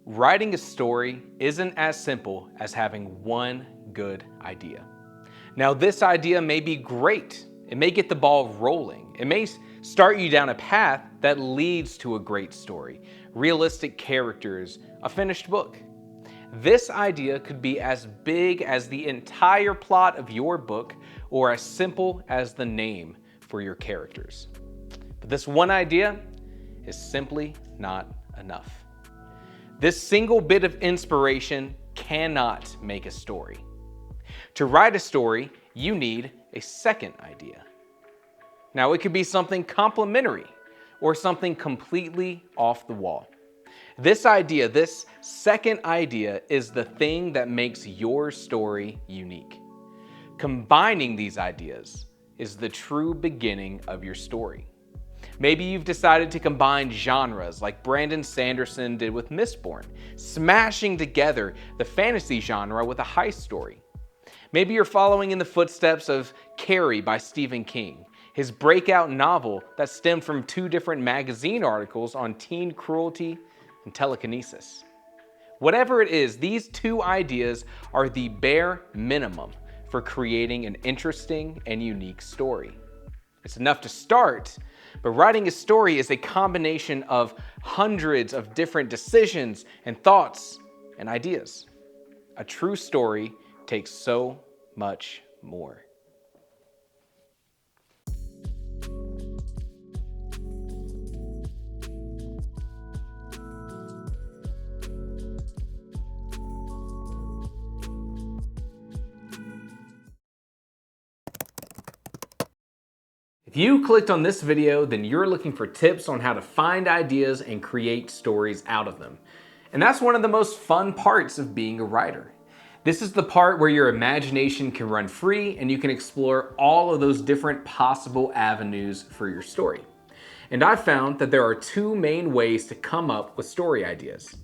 Writing a story isn't as simple as having one good idea. Now, this idea may be great. It may get the ball rolling. It may start you down a path that leads to a great story, realistic characters, a finished book. This idea could be as big as the entire plot of your book or as simple as the name for your characters. But this one idea is simply not enough. This single bit of inspiration cannot make a story. To write a story, you need a second idea. Now, it could be something complementary or something completely off the wall. This idea, this second idea, is the thing that makes your story unique. Combining these ideas is the true beginning of your story. Maybe you've decided to combine genres like Brandon Sanderson did with Mistborn, smashing together the fantasy genre with a heist story. Maybe you're following in the footsteps of Carrie by Stephen King, his breakout novel that stemmed from two different magazine articles on teen cruelty and telekinesis. Whatever it is, these two ideas are the bare minimum for creating an interesting and unique story. It's enough to start, but writing a story is a combination of hundreds of different decisions and thoughts and ideas. A true story takes so much more. If you clicked on this video, then you're looking for tips on how to find ideas and create stories out of them. And that's one of the most fun parts of being a writer. This is the part where your imagination can run free and you can explore all of those different possible avenues for your story. And I've found that there are two main ways to come up with story ideas.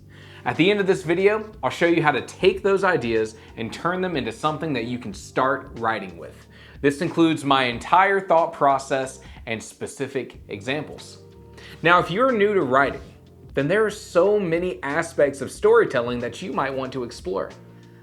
At the end of this video, I'll show you how to take those ideas and turn them into something that you can start writing with. This includes my entire thought process and specific examples. Now, if you're new to writing, then there are so many aspects of storytelling that you might want to explore.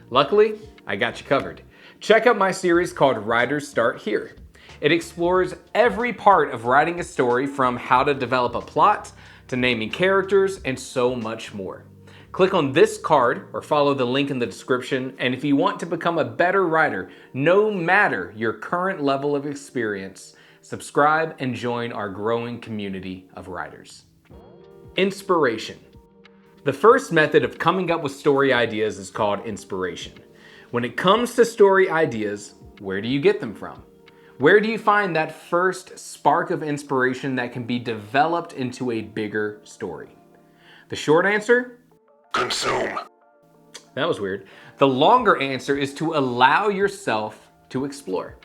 Luckily, I got you covered. Check out my series called Writers Start Here. It explores every part of writing a story, from how to develop a plot to naming characters and so much more. Click on this card or follow the link in the description, and if you want to become a better writer, no matter your current level of experience, subscribe and join our growing community of writers. Inspiration. The first method of coming up with story ideas is called inspiration. When it comes to story ideas, where do you get them from? Where do you find that first spark of inspiration that can be developed into a bigger story? The short answer? Consume. That was weird. The longer answer is to allow yourself to explore.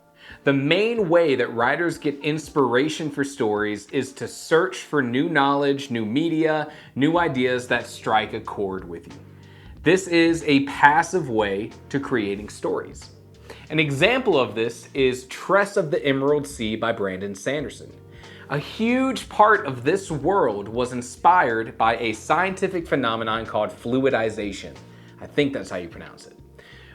The main way that writers get inspiration for stories is to search for new knowledge, new media, new ideas that strike a chord with you. This is a passive way to creating stories. An example of this is Tress of the Emerald Sea by Brandon Sanderson. A huge part of this world was inspired by a scientific phenomenon called fluidization. I think that's how you pronounce it.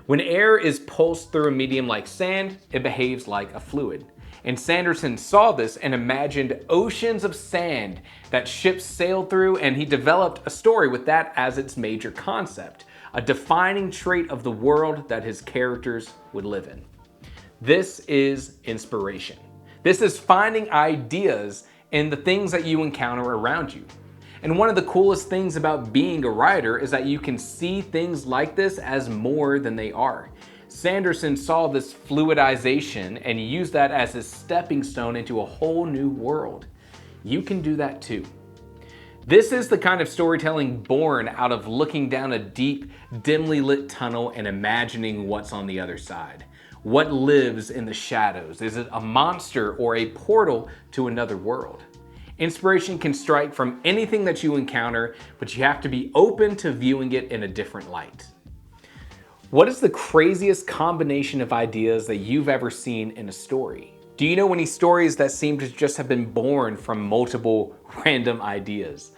When air is pulsed through a medium like sand, it behaves like a fluid. And Sanderson saw this and imagined oceans of sand that ships sailed through, and he developed a story with that as its major concept, a defining trait of the world that his characters would live in. This is inspiration. This is finding ideas in the things that you encounter around you. And one of the coolest things about being a writer is that you can see things like this as more than they are. Sanderson saw this fluidization and used that as his stepping stone into a whole new world. You can do that too. This is the kind of storytelling born out of looking down a deep, dimly lit tunnel and imagining what's on the other side. What lives in the shadows? Is it a monster or a portal to another world? Inspiration can strike from anything that you encounter, but you have to be open to viewing it in a different light. What is the craziest combination of ideas that you've ever seen in a story? Do you know any stories that seem to just have been born from multiple random ideas?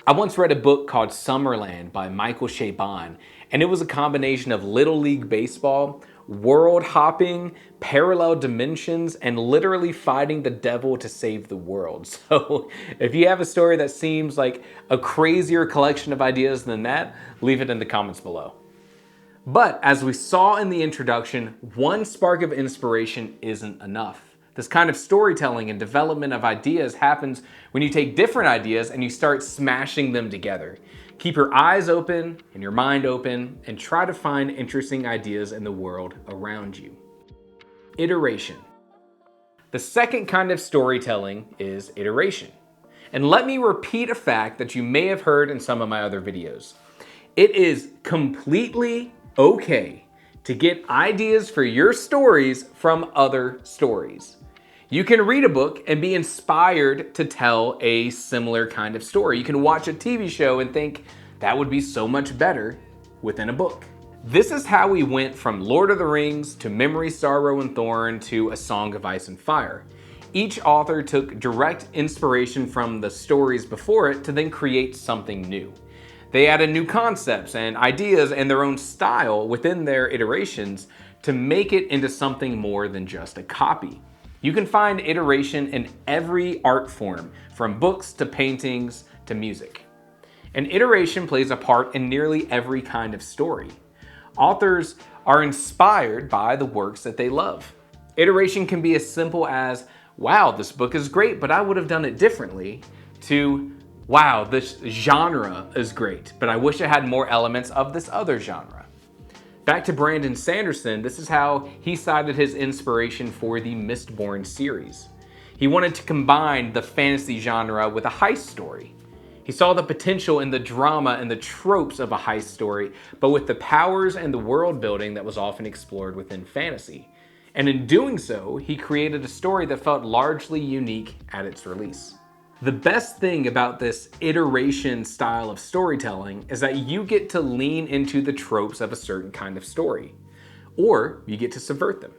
I once read a book called Summerland by Michael Chabon, and it was a combination of Little League Baseball, world hopping, parallel dimensions, and literally fighting the devil to save the world. So if you have a story that seems like a crazier collection of ideas than that, leave it in the comments below. But as we saw in the introduction, one spark of inspiration isn't enough. This kind of storytelling and development of ideas happens when you take different ideas and you start smashing them together. Keep your eyes open and your mind open and try to find interesting ideas in the world around you. Iteration. The second kind of storytelling is iteration. And let me repeat a fact that you may have heard in some of my other videos. It is completely okay to get ideas for your stories from other stories. You can read a book and be inspired to tell a similar kind of story. You can watch a TV show and think that would be so much better within a book. This is how we went from Lord of the Rings to Memory, Sorrow, and Thorn to A Song of Ice and Fire. Each author took direct inspiration from the stories before it to then create something new. They added new concepts and ideas and their own style within their iterations to make it into something more than just a copy. You can find iteration in every art form, from books to paintings to music. And iteration plays a part in nearly every kind of story. Authors are inspired by the works that they love. Iteration can be as simple as, wow, this book is great, but I would have done it differently, to, wow, this genre is great, but I wish it had more elements of this other genre. Back to Brandon Sanderson, this is how he cited his inspiration for the Mistborn series. He wanted to combine the fantasy genre with a heist story. He saw the potential in the drama and the tropes of a heist story, but with the powers and the world building that was often explored within fantasy. And in doing so, he created a story that felt largely unique at its release. The best thing about this iteration style of storytelling is that you get to lean into the tropes of a certain kind of story, or you get to subvert them.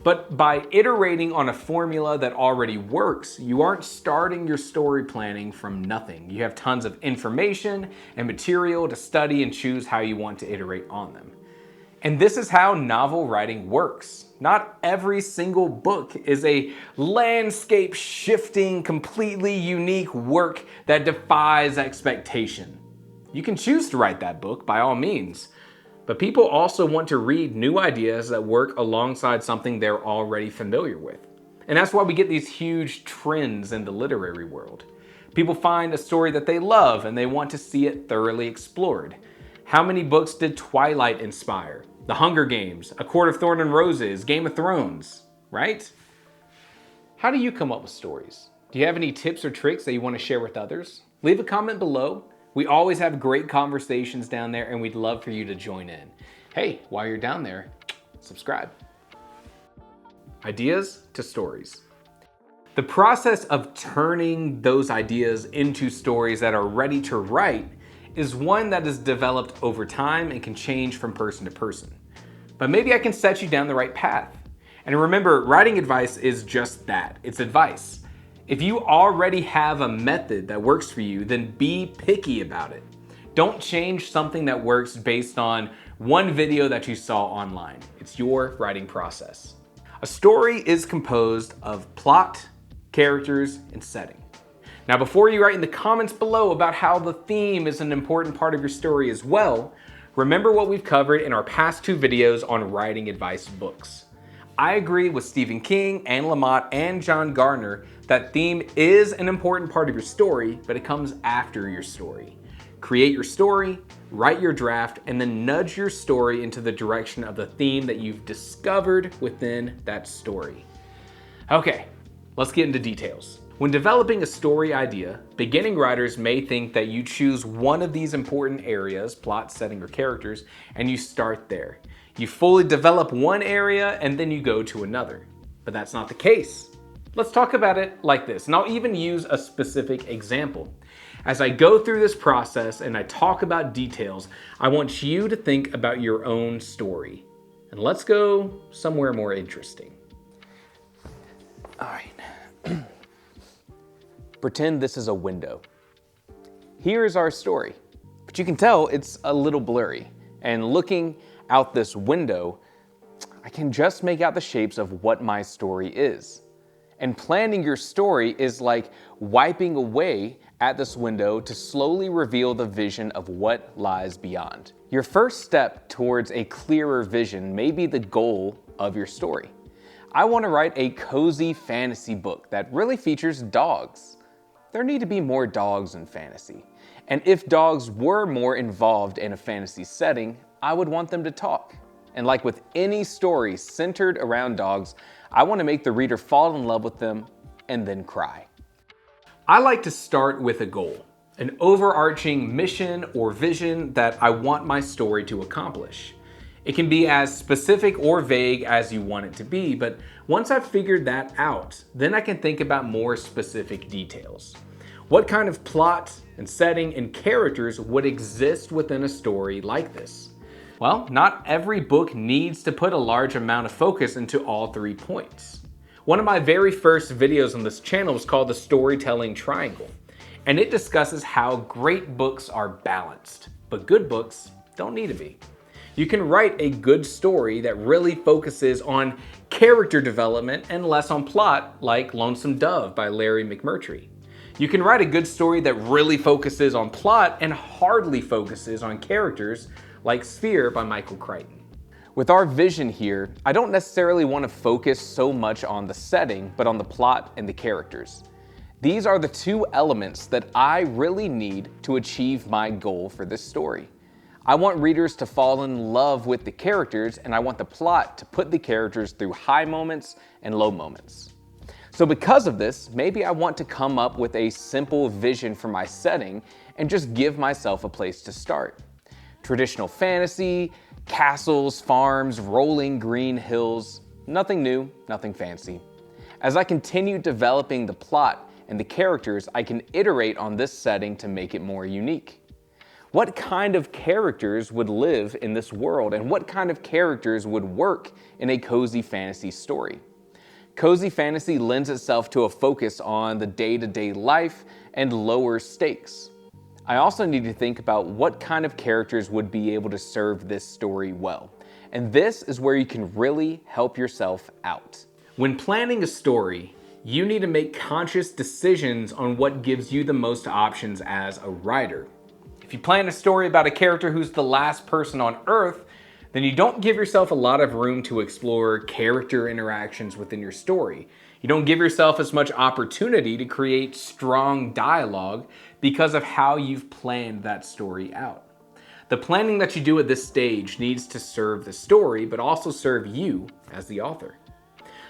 But by iterating on a formula that already works, you aren't starting your story planning from nothing. You have tons of information and material to study and choose how you want to iterate on them. And this is how novel writing works. Not every single book is a landscape shifting, completely unique work that defies expectation. You can choose to write that book by all means, but people also want to read new ideas that work alongside something they're already familiar with. And that's why we get these huge trends in the literary world. People find a story that they love and they want to see it thoroughly explored. How many books did Twilight inspire? The Hunger Games, A Court of Thorn and Roses, Game of Thrones, right? How do you come up with stories? Do you have any tips or tricks that you want to share with others? Leave a comment below. We always have great conversations down there and we'd love for you to join in. Hey, while you're down there, subscribe. Ideas to stories. The process of turning those ideas into stories that are ready to write is one that is developed over time and can change from person to person. But maybe I can set you down the right path. And remember, writing advice is just that. It's advice. If you already have a method that works for you, then be picky about it. Don't change something that works based on one video that you saw online. It's your writing process. A story is composed of plot, characters, and setting. Now, before you write in the comments below about how the theme is an important part of your story as well, remember what we've covered in our past 2 videos on writing advice books. I agree with Stephen King, Anne Lamott, and John Gardner that theme is an important part of your story, but it comes after your story. Create your story, write your draft, and then nudge your story into the direction of the theme that you've discovered within that story. Okay, let's get into details. When developing a story idea, beginning writers may think that you choose one of these important areas, plot, setting, or characters, and you start there. You fully develop one area and then you go to another. But that's not the case. Let's talk about it like this, and I'll even use a specific example. As I go through this process and I talk about details, I want you to think about your own story. And let's go somewhere more interesting. All right. Pretend this is a window. Here is our story. But you can tell it's a little blurry. And looking out this window, I can just make out the shapes of what my story is. And planning your story is like wiping away at this window to slowly reveal the vision of what lies beyond. Your first step towards a clearer vision may be the goal of your story. I want to write a cozy fantasy book that really features dogs. There need to be more dogs in fantasy. And if dogs were more involved in a fantasy setting, I would want them to talk. And like with any story centered around dogs, I want to make the reader fall in love with them and then cry. I like to start with a goal, an overarching mission or vision that I want my story to accomplish. It can be as specific or vague as you want it to be, but once I've figured that out, then I can think about more specific details. What kind of plot and setting and characters would exist within a story like this? Well, not every book needs to put a large amount of focus into all 3 points. One of my very first videos on this channel was called The Storytelling Triangle, and it discusses how great books are balanced, but good books don't need to be. You can write a good story that really focuses on character development and less on plot, like Lonesome Dove by Larry McMurtry. You can write a good story that really focuses on plot and hardly focuses on characters, like Sphere by Michael Crichton. With our vision here, I don't necessarily want to focus so much on the setting, but on the plot and the characters. These are the 2 elements that I really need to achieve my goal for this story. I want readers to fall in love with the characters, and I want the plot to put the characters through high moments and low moments. So because of this, maybe I want to come up with a simple vision for my setting and just give myself a place to start. Traditional fantasy, castles, farms, rolling green hills, nothing new, nothing fancy. As I continue developing the plot and the characters, I can iterate on this setting to make it more unique. What kind of characters would live in this world, and what kind of characters would work in a cozy fantasy story? Cozy fantasy lends itself to a focus on the day-to-day life and lower stakes. I also need to think about what kind of characters would be able to serve this story well. And this is where you can really help yourself out. When planning a story, you need to make conscious decisions on what gives you the most options as a writer. If you plan a story about a character who's the last person on Earth, then you don't give yourself a lot of room to explore character interactions within your story. You don't give yourself as much opportunity to create strong dialogue because of how you've planned that story out. The planning that you do at this stage needs to serve the story, but also serve you as the author.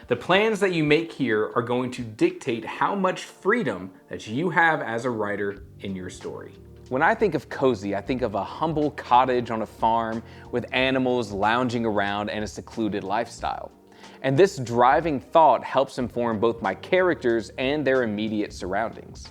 The plans that you make here are going to dictate how much freedom that you have as a writer in your story. When I think of cozy, I think of a humble cottage on a farm with animals lounging around and a secluded lifestyle. And this driving thought helps inform both my characters and their immediate surroundings.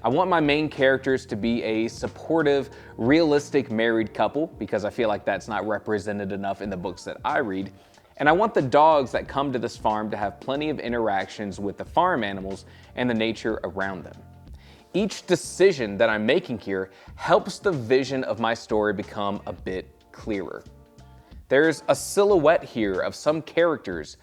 I want my main characters to be a supportive, realistic married couple, because I feel like that's not represented enough in the books that I read. And I want the dogs that come to this farm to have plenty of interactions with the farm animals and the nature around them. Each decision that I'm making here helps the vision of my story become a bit clearer. There's a silhouette here of some characters,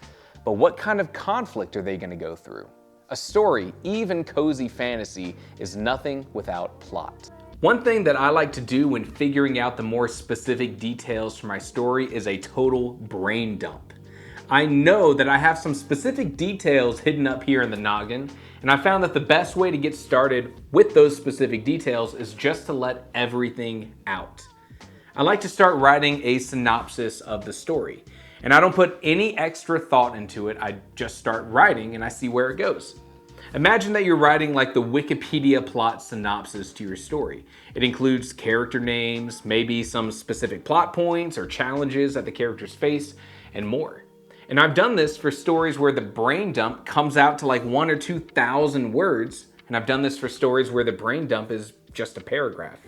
but what kind of conflict are they going to go through? A story, even cozy fantasy, is nothing without plot. One thing that I like to do when figuring out the more specific details for my story is a total brain dump. I know that I have some specific details hidden up here in the noggin, and I found that the best way to get started with those specific details is just to let everything out. I like to start writing a synopsis of the story, and I don't put any extra thought into it. I just start writing and I see where it goes. Imagine that you're writing like the Wikipedia plot synopsis to your story. It includes character names, maybe some specific plot points or challenges that the characters face, and more. And I've done this for stories where the brain dump comes out to like 1,000 or 2,000 words, and I've done this for stories where the brain dump is just a paragraph.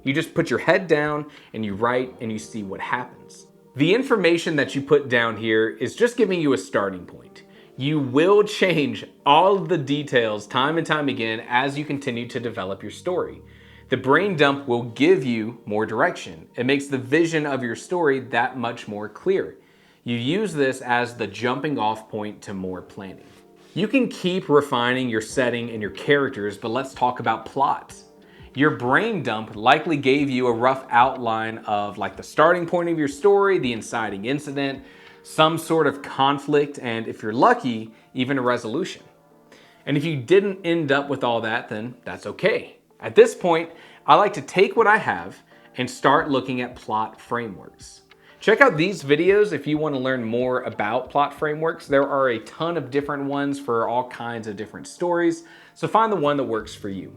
You just put your head down and you write and you see what happens. The information that you put down here is just giving you a starting point. You will change all of the details time and time again as you continue to develop your story. The brain dump will give you more direction. It makes the vision of your story that much more clear. You use this as the jumping off point to more planning. You can keep refining your setting and your characters, but let's talk about plot. Your brain dump likely gave you a rough outline of like the starting point of your story, the inciting incident, some sort of conflict, and if you're lucky, even a resolution. And if you didn't end up with all that, then that's okay. At this point, I like to take what I have and start looking at plot frameworks. Check out these videos if you want to learn more about plot frameworks. There are a ton of different ones for all kinds of different stories, so find the one that works for you.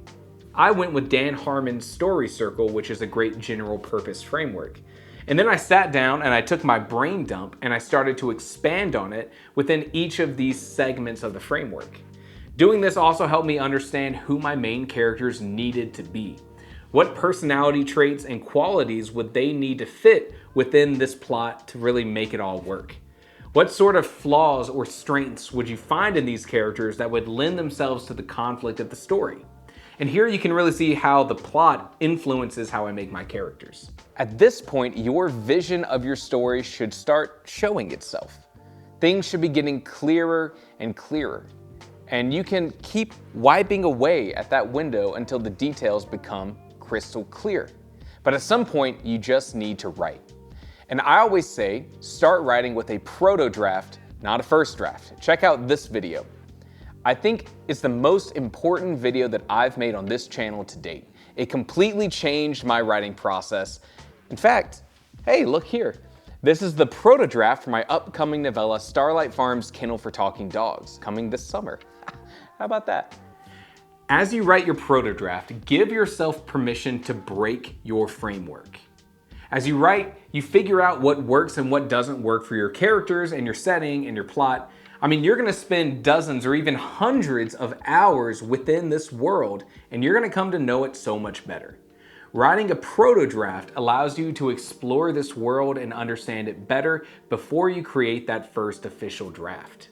I went with Dan Harmon's Story Circle, which is a great general purpose framework. And then I sat down and I took my brain dump and I started to expand on it within each of these segments of the framework. Doing this also helped me understand who my main characters needed to be. What personality traits and qualities would they need to fit within this plot to really make it all work? What sort of flaws or strengths would you find in these characters that would lend themselves to the conflict of the story? And here you can really see how the plot influences how I make my characters. At this point, your vision of your story should start showing itself. Things should be getting clearer and clearer. And you can keep wiping away at that window until the details become crystal clear. But at some point, you just need to write. And I always say, start writing with a proto draft, not a first draft. Check out this video. I think it's the most important video that I've made on this channel to date. It completely changed my writing process. In fact, hey, look here. This is the proto draft for my upcoming novella, Starlight Farm's Kennel for Talking Dogs, coming this summer. How about that? As you write your proto draft, give yourself permission to break your framework. As you write, you figure out what works and what doesn't work for your characters and your setting and your plot. I mean, you're gonna spend dozens or even hundreds of hours within this world, and you're gonna come to know it so much better. Writing a proto draft allows you to explore this world and understand it better before you create that first official draft.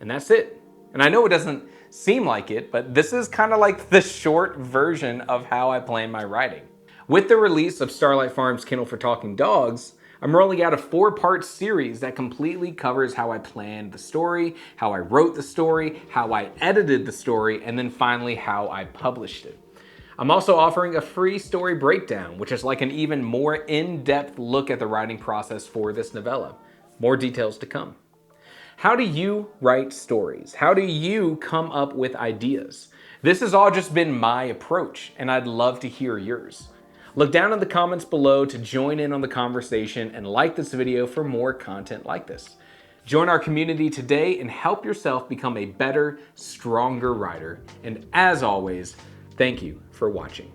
And that's it. And I know it doesn't seem like it, but this is kind of like the short version of how I plan my writing. With the release of Starlight Farm's Kennel for Talking Dogs, I'm rolling out a 4-part series that completely covers how I planned the story, how I wrote the story, how I edited the story, and then finally how I published it. I'm also offering a free story breakdown, which is like an even more in-depth look at the writing process for this novella. More details to come. How do you write stories? How do you come up with ideas? This has all just been my approach, and I'd love to hear yours. Look down in the comments below to join in on the conversation and like this video for more content like this. Join our community today and help yourself become a better, stronger writer. And as always, thank you for watching.